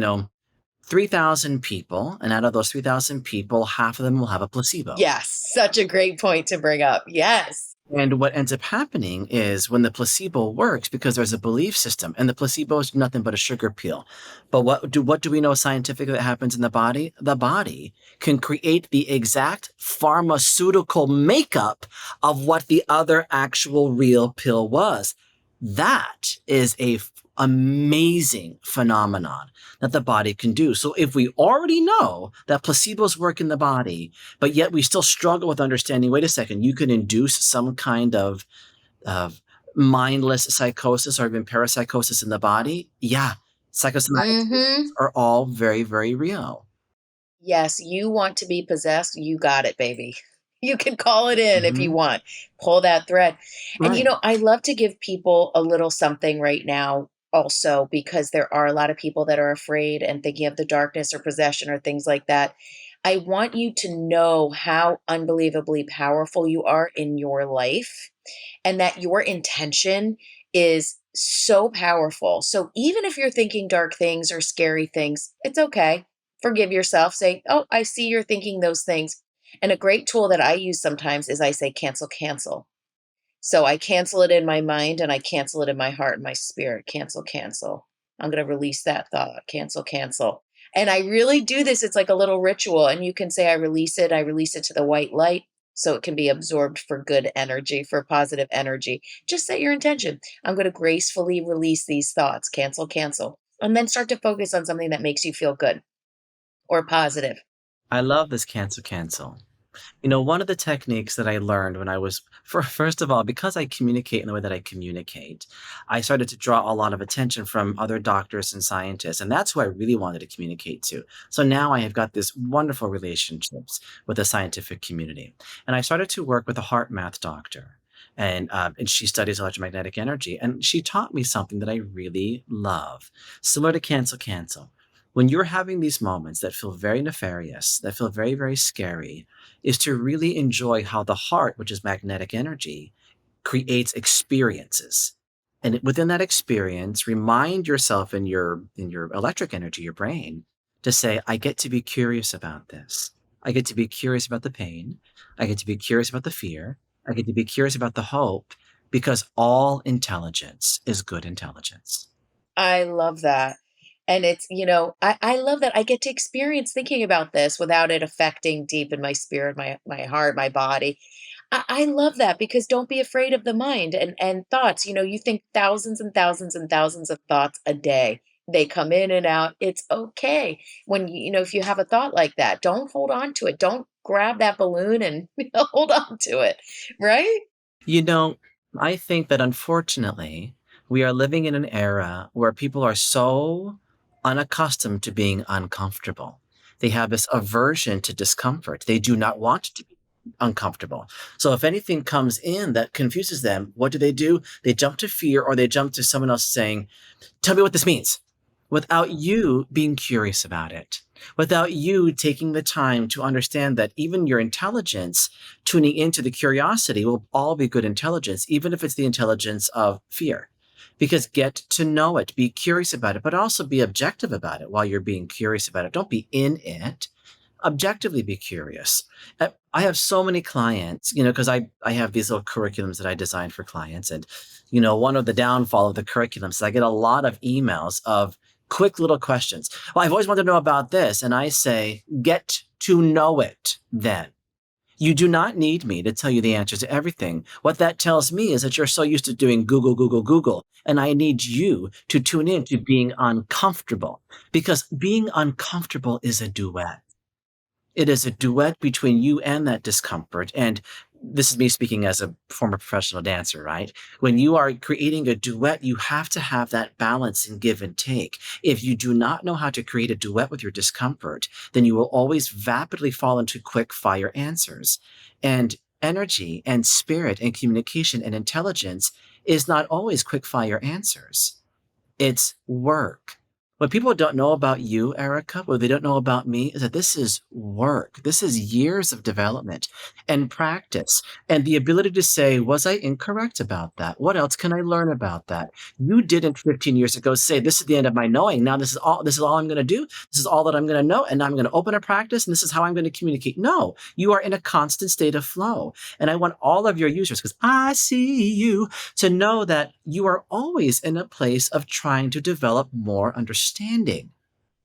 3,000 people, and out of those 3,000 people, half of them will have a placebo. Yes, such a great point to bring up. Yes. And what ends up happening is when the placebo works, because there's a belief system, and the placebo is nothing but a sugar pill. But what do we know scientifically that happens in the body? The body can create the exact pharmaceutical makeup of what the other actual real pill was. That is a amazing phenomenon that the body can do. So if we already know that placebos work in the body, but yet we still struggle with understanding, wait a second, you can induce some kind of mindless psychosis or even parapsychosis in the body. Yeah, psychosomatic Hmm. are all very, very real. Yes, you want to be possessed, you got it, baby. You can call it in if you Hmm. want. Pull that thread. And Right. I love to give people a little something right now also, because there are a lot of people that are afraid and thinking of the darkness or possession or things like that. I want you to know how unbelievably powerful you are in your life, and that your intention is so powerful. So even if you're thinking dark things or scary things, it's okay. Forgive yourself. Say, oh, I see you're thinking those things. And a great tool that I use sometimes is I say, cancel, cancel. So I cancel it in my mind and I cancel it in my heart and my spirit. Cancel, cancel. I'm going to release that thought. Cancel, cancel. And I really do this. It's like a little ritual. And you can say, I release it. I release it to the white light so it can be absorbed for good energy, for positive energy. Just set your intention. I'm going to gracefully release these thoughts. Cancel, cancel. And then start to focus on something that makes you feel good or positive. I love this cancel cancel. One of the techniques that I learned when I was, first of all, because I communicate in the way that I communicate, I started to draw a lot of attention from other doctors and scientists, and that's who I really wanted to communicate to. So now I have got this wonderful relationships with the scientific community, and I started to work with a heart math doctor. And she studies electromagnetic energy. And she taught me something that I really love, similar to cancel. When you're having these moments that feel very nefarious, that feel very, very scary, is to really enjoy how the heart, which is magnetic energy, creates experiences. And within that experience, remind yourself in your electric energy, your brain, to say, I get to be curious about this. I get to be curious about the pain. I get to be curious about the fear. I get to be curious about the hope, because all intelligence is good intelligence. I love that. And it's, I love that I get to experience thinking about this without it affecting deep in my spirit, my heart, my body. I love that because don't be afraid of the mind and thoughts. You think thousands and thousands and thousands of thoughts a day. They come in and out. It's okay. When if you have a thought like that, don't hold on to it. Don't grab that balloon and hold on to it. Right? You know, I think that unfortunately, we are living in an era where people are so unaccustomed to being uncomfortable. They have this aversion to discomfort. They do not want to be uncomfortable. So if anything comes in that confuses them, what do? They jump to fear, or they jump to someone else saying, tell me what this means, without you being curious about it, without you taking the time to understand that even your intelligence, tuning into the curiosity, will all be good intelligence, even if it's the intelligence of fear. Because get to know it, be curious about it, but also be objective about it while you're being curious about it. Don't be in it. Objectively be curious. I have so many clients, because I have these little curriculums that I designed for clients. And, one of the downfall of the curriculums is I get a lot of emails of quick little questions. Well, I've always wanted to know about this. And I say, get to know it then. You do not need me to tell you the answer to everything. What that tells me is that you're so used to doing Google, Google, Google. And I need you to tune in to being uncomfortable, because being uncomfortable is a duet. It is a duet between you and that discomfort. And this is me speaking as a former professional dancer, right? When you are creating a duet, you have to have that balance and give and take. If you do not know how to create a duet with your discomfort, then you will always vapidly fall into quick fire answers. And energy and spirit and communication and intelligence is not always quick fire answers. It's work. What people don't know about you, Erica, what they don't know about me, is that this is work. This is years of development and practice, and the ability to say, was I incorrect about that? What else can I learn about that? You didn't 15 years ago say, this is the end of my knowing. Now this is all I'm going to do. This is all that I'm going to know. And I'm going to open a practice, and this is how I'm going to communicate. No, you are in a constant state of flow. And I want all of your users, because I see you, to know that you are always in a place of trying to develop more understanding.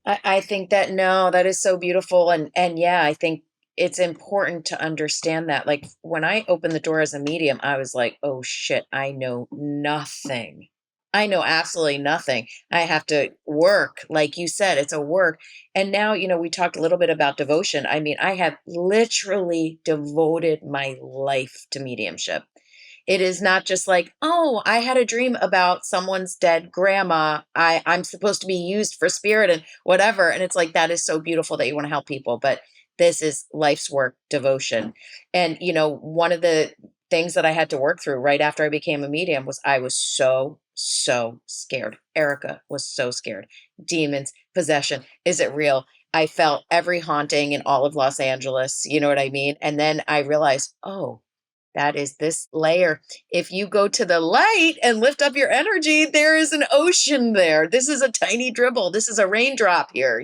I think that no, that is so beautiful. And yeah, I think it's important to understand that. Like when I opened the door as a medium, I was like, oh shit, I know nothing. I know absolutely nothing. I have to work. Like you said, it's a work. And now, we talked a little bit about devotion. I mean, I have literally devoted my life to mediumship. It is not just like, oh, I had a dream about someone's dead grandma. I'm supposed to be used for spirit and whatever. And it's like, that is so beautiful that you want to help people. But this is life's work, devotion. And, one of the things that I had to work through right after I became a medium was I was so, so scared. Erica was so scared. Demons, possession. Is it real? I felt every haunting in all of Los Angeles. You know what I mean? And then I realized, oh, that is this layer. If you go to the light and lift up your energy, there is an ocean there. This is a tiny dribble. This is a raindrop here.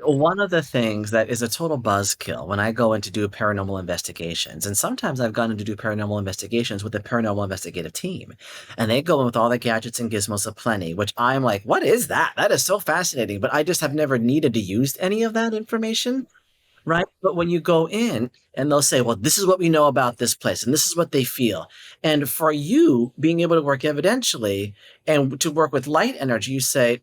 One of the things that is a total buzzkill when I go in to do paranormal investigations, and sometimes I've gone in to do paranormal investigations with the paranormal investigative team, and they go in with all the gadgets and gizmos aplenty, which I'm like, what is that? That is so fascinating, but I just have never needed to use any of that information. Right? But when you go in and they'll say, well, this is what we know about this place, and this is what they feel. And for you being able to work evidentially and to work with light energy, you say,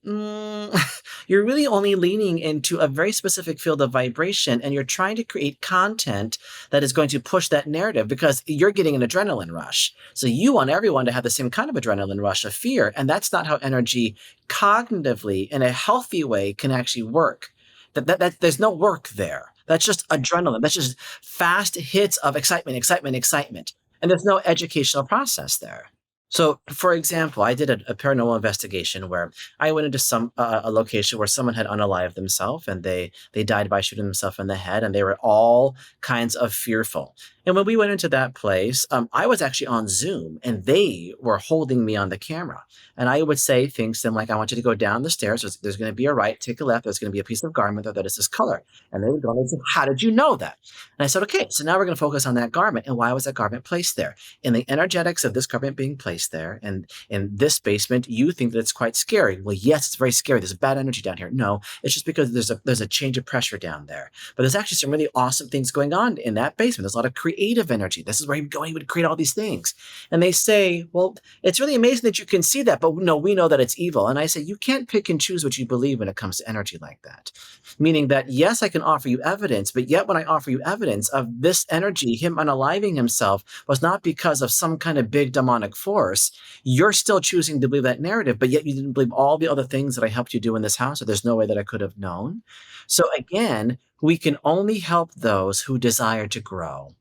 you're really only leaning into a very specific field of vibration, and you're trying to create content that is going to push that narrative because you're getting an adrenaline rush. So you want everyone to have the same kind of adrenaline rush of fear. And that's not how energy cognitively in a healthy way can actually work. There's no work there. That's just adrenaline. That's just fast hits of excitement, excitement, excitement. And there's no educational process there. So, for example, I did a paranormal investigation where I went into a location where someone had unalived themselves, and they died by shooting themselves in the head, and they were all kinds of fearful. And when we went into that place, I was actually on Zoom, and they were holding me on the camera. And I would say things to them like, "I want you to go down the stairs. There's going to be a right, take a left. There's going to be a piece of garment there that is this color." And they would go and say, "How did you know that?" And I said, "Okay, so now we're going to focus on that garment, and why was that garment placed there? In the energetics of this garment being placed there and in this basement, you think that it's quite scary. Well, yes, it's very scary. There's a bad energy down here. No, it's just because there's a change of pressure down there. But there's actually some really awesome things going on in that basement. There's a lot of creative energy. This is where he would create all these things." And they say, "Well, it's really amazing that you can see that, but no, we know that it's evil." And I say, you can't pick and choose what you believe when it comes to energy like that. Meaning that, yes, I can offer you evidence, but yet when I offer you evidence of this energy, him unaliving himself was not because of some kind of big demonic force. You're still choosing to believe that narrative, but yet you didn't believe all the other things that I helped you do in this house. So there's no way that I could have known. So again, we can only help those who desire to grow.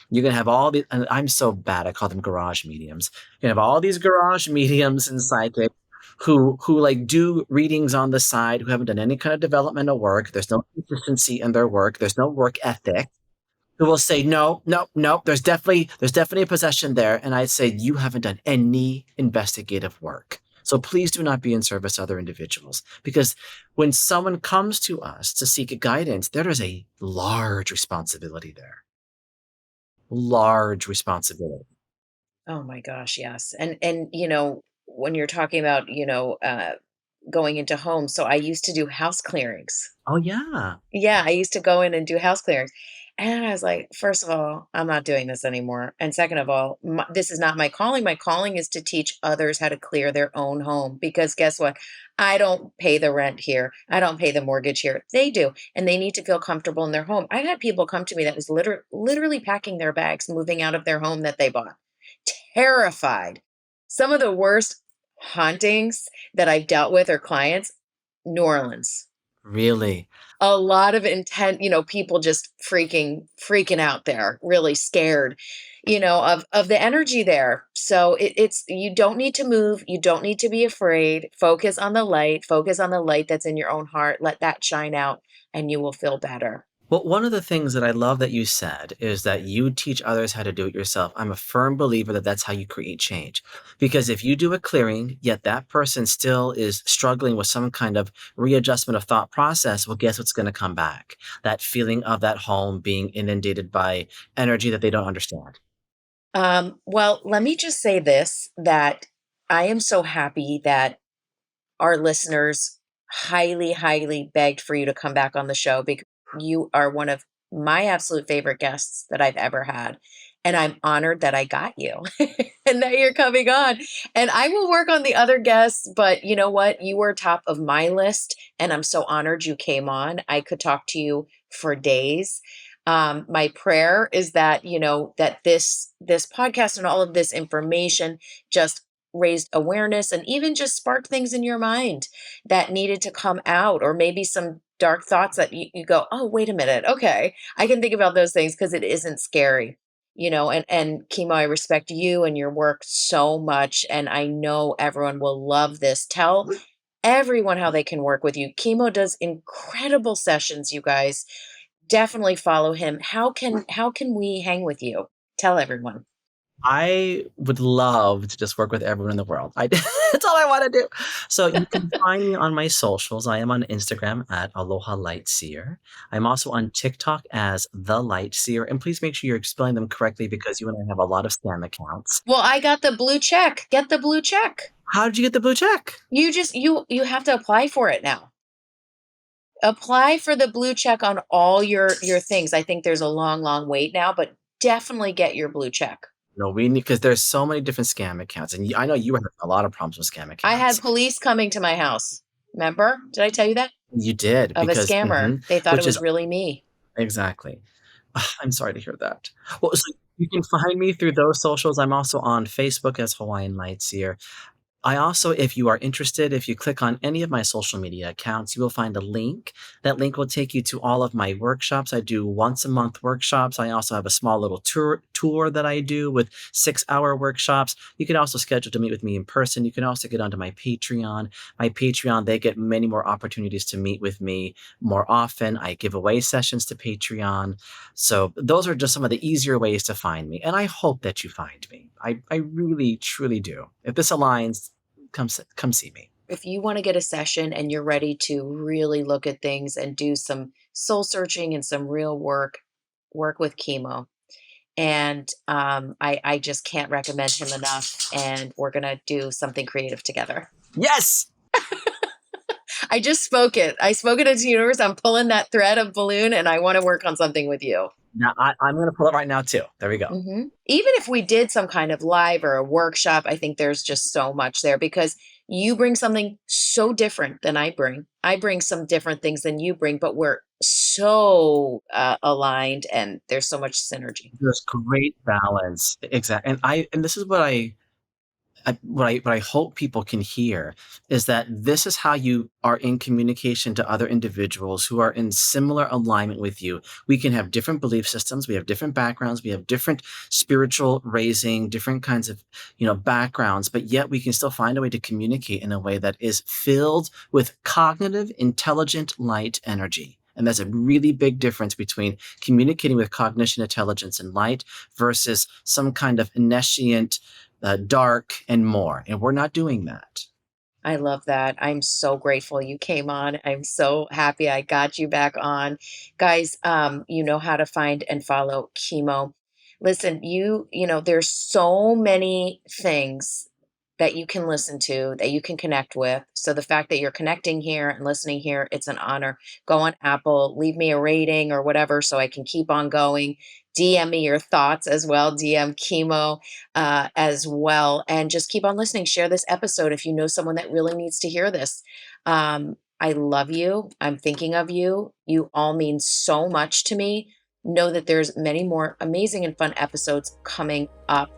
You're gonna have all the, and I'm so bad, I call them garage mediums. You have all these garage mediums and psychics who like do readings on the side, who haven't done any kind of developmental work. There's no consistency in their work. There's no work ethic. Who will say, "No, no, no, there's definitely a possession there." And I'd say, you haven't done any investigative work. So please do not be in service to other individuals. Because when someone comes to us to seek guidance, there is a large responsibility there. Large responsibility. Oh my gosh, yes. And when you're talking about, going into homes, so I used to do house clearings. Oh, yeah. Yeah, I used to go in and do house clearings. And I was like, first of all, I'm not doing this anymore. And second of all, this is not my calling. My calling is to teach others how to clear their own home. Because guess what? I don't pay the rent here. I don't pay the mortgage here. They do. And they need to feel comfortable in their home. I've had people come to me that was literally packing their bags, moving out of their home that they bought, terrified. Some of the worst hauntings that I've dealt with or clients, New Orleans. Really. A lot of intent, people just freaking out there, really scared, of the energy there. So it's you don't need to move, you don't need to be afraid. Focus on the light that's in your own heart. Let that shine out, and you will feel better. Well, one of the things that I love that you said is that you teach others how to do it yourself. I'm a firm believer that that's how you create change. Because if you do a clearing, yet that person still is struggling with some kind of readjustment of thought process, well, guess what's going to come back? That feeling of that home being inundated by energy that they don't understand. Well, let me just say this, that I am so happy that our listeners highly, highly begged for you to come back on the show because you are one of my absolute favorite guests that I've ever had. And I'm honored that I got you and that you're coming on. And I will work on the other guests, but you know what? You were top of my list, and I'm so honored you came on. I could talk to you for days. My prayer is that that this podcast and all of this information just raised awareness and even just sparked things in your mind that needed to come out, or maybe some dark thoughts that you go, oh, wait a minute, okay, I can think about those things because it isn't scary. And Kimo, I respect you and your work so much, and I know everyone will love this. Tell everyone how they can work with you. Kimo does incredible sessions, you guys. Definitely follow him. How can we hang with you? Tell everyone. I would love to just work with everyone in the world. That's all I want to do. So you can find me on my socials. I am on Instagram at Aloha Light Seer. I'm also on TikTok as The Light Seer. And please make sure you're spelling them correctly because you and I have a lot of scam accounts. Well, I got the blue check. Get the blue check. How did you get the blue check? You have to apply for it now. Apply for the blue check on all your things. I think there's a long, long wait now, but definitely get your blue check. No, we need, because there's so many different scam accounts. And I know you have a lot of problems with scam I had accounts. police coming to my house. Remember? Did I tell you that? You did, Of a because scammer. They thought it which is was really me. exactly. I'm sorry to hear that. Well, so you can find me through those socials. I'm also on Facebook as Hawaiian Light Seer. I also, if you are interested, if you click on any of my social media accounts, you will find a link. That link will take you to all of my workshops. I do once a month workshops. I also have a small little tour that I do with 6-hour workshops. You can also schedule to meet with me in person. You can also get onto my Patreon. My Patreon, they get many more opportunities to meet with me more often. I give away sessions to Patreon. So those are just some of the easier ways to find me. And I hope that you find me. I really, truly do. If this aligns, come see me. If you want to get a session and you're ready to really look at things and do some soul searching and some real work with Kimo. And I just can't recommend him enough. And we're going to do something creative together. Yes. I just spoke it. I spoke it into the universe. I'm pulling that thread of balloon and I want to work on something with you. Now I'm going to pull it right now too. There we go. Even if we did some kind of live or a workshop, I think there's just so much there because you bring something so different than I bring. I bring some different things than you bring, but we're so aligned and there's so much synergy. There's great balance. Exactly. And this is what I hope people can hear is that this is how you are in communication to other individuals who are in similar alignment with you. We can have different belief systems. We have different backgrounds. We have different spiritual raising, different kinds of, backgrounds, but yet we can still find a way to communicate in a way that is filled with cognitive, intelligent light energy. And that's a really big difference between communicating with cognition, intelligence, and light versus some kind of nescient, dark, and more. And we're not doing that. I love that. I'm so grateful you came on. I'm so happy I got you back on. Guys, you know how to find and follow Kimo. Listen, there's so many things that you can listen to, that you can connect with. So the fact that you're connecting here and listening here, it's an honor. Go on Apple, leave me a rating or whatever so I can keep on going. DM me your thoughts as well. DM Kimo as well. And just keep on listening. Share this episode if you know someone that really needs to hear this. I love you. I'm thinking of you. You all mean so much to me. Know that there's many more amazing and fun episodes coming up.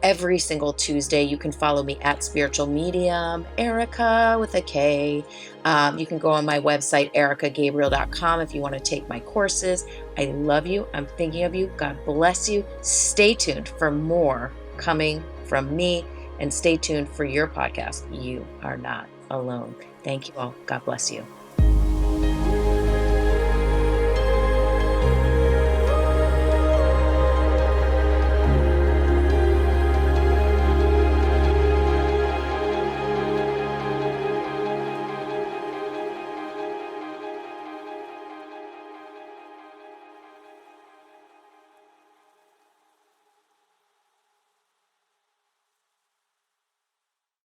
Every single Tuesday, you can follow me at Spiritual Medium, Erika with a K. You can go on my website, erikagabriel.com, if you want to take my courses. I love you. I'm thinking of you. God bless you. Stay tuned for more coming from me, and stay tuned for your podcast. You are not alone. Thank you all. God bless you.